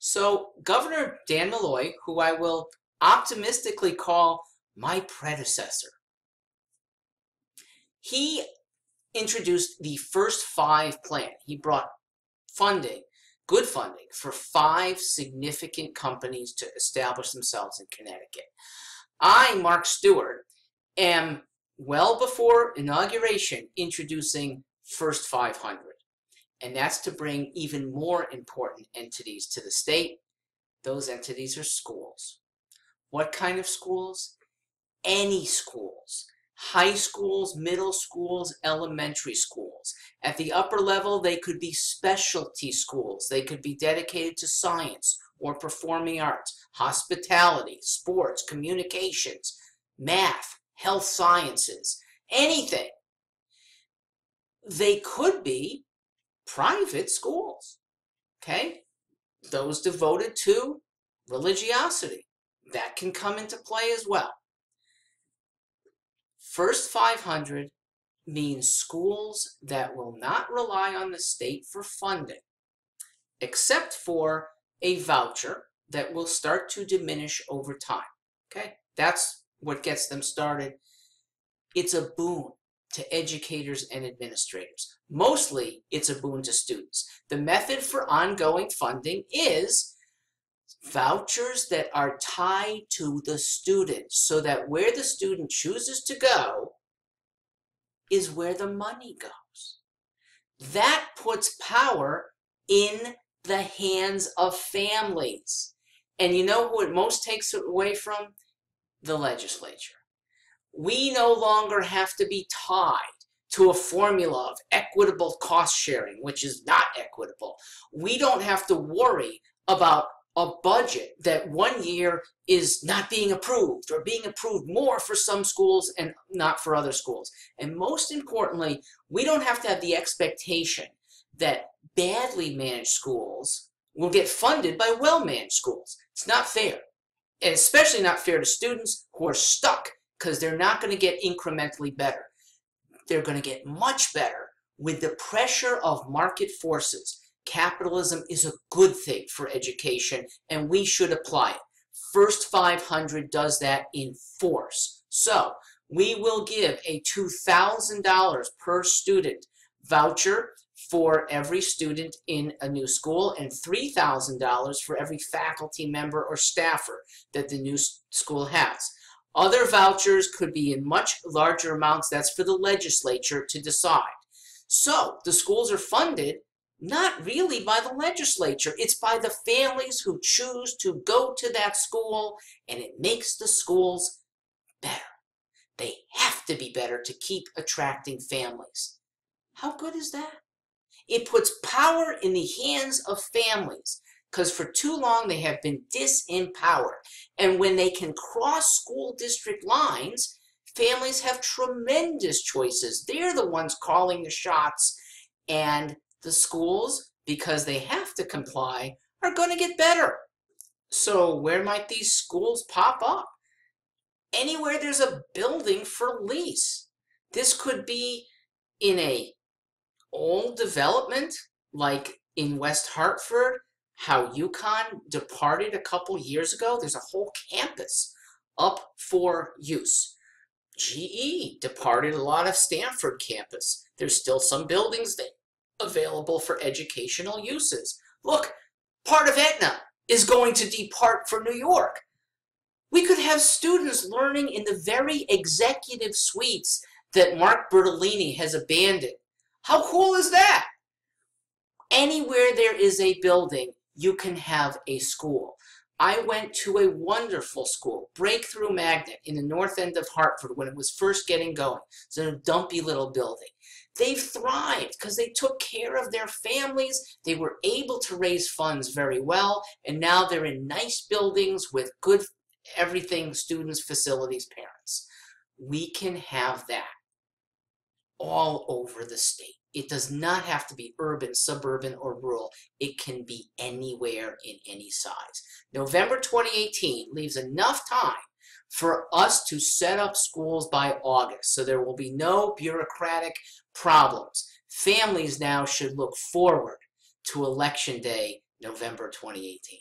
So Governor Dan Malloy, who I will optimistically call my predecessor, he introduced the first five plan. He brought funding, good funding, for five significant companies to establish themselves in Connecticut. I, Mark Stewart, am well before inauguration introducing First 500. And that's to bring even more important entities to the state. Those entities are schools. What kind of schools? Any schools. High schools, middle schools, elementary schools. At the upper level, they could be specialty schools. They could be dedicated to science or performing arts, hospitality, sports, communications, math, health sciences, anything. They could be private schools, okay? Those devoted to religiosity. That can come into play as well. First 500 means schools that will not rely on the state for funding, except for a voucher that will start to diminish over time, okay? That's what gets them started. It's a boon to educators and administrators. Mostly, it's a boon to students. The method for ongoing funding is vouchers that are tied to the student, so that where the student chooses to go is where the money goes. That puts power in the hands of families. And you know who it most takes it away from? The legislature. We no longer have to be tied to a formula of equitable cost sharing, which is not equitable. We don't have to worry about a budget that one year is not being approved or being approved more for some schools and not for other schools. And most importantly, we don't have to have the expectation that badly managed schools will get funded by well-managed schools. It's not fair, and especially not fair to students who are stuck because they're not going to get incrementally better. They're going to get much better with the pressure of market forces. Capitalism is a good thing for education, and we should apply it. First 500 does that in force. So we will give a $2,000 per student voucher for every student in a new school and $3,000 for every faculty member or staffer that the new school has. Other vouchers could be in much larger amounts. That's for the legislature to decide. So the schools are funded not really by the legislature. It's by the families who choose to go to that school, and it makes the schools better. They have to be better to keep attracting families. How good is that? It puts power in the hands of families, because for too long they have been disempowered. And when they can cross school district lines, families have tremendous choices. They're the ones calling the shots, and the schools, because they have to comply, are going to get better. So where might these schools pop up? Anywhere there's a building for lease. This could be in a old development, like in West Hartford, how UConn departed a couple years ago. There's a whole campus up for use. GE departed a lot of Stanford campus. There's still some buildings there available for educational uses. Look, part of Aetna is going to depart for New York. We could have students learning in the very executive suites that Mark Bertolini has abandoned. How cool is that? Anywhere there is a building, you can have a school. I went to a wonderful school, Breakthrough Magnet, in the north end of Hartford when it was first getting going. It's a dumpy little building. They've thrived because they took care of their families. They were able to raise funds very well, and now they're in nice buildings with good everything, students, facilities, parents. We can have that all over the state. It does not have to be urban, suburban, or rural. It can be anywhere in any size. November 2018 leaves enough time for us to set up schools by August, so there will be no bureaucratic problems. Families now should look forward to Election Day, November 2018.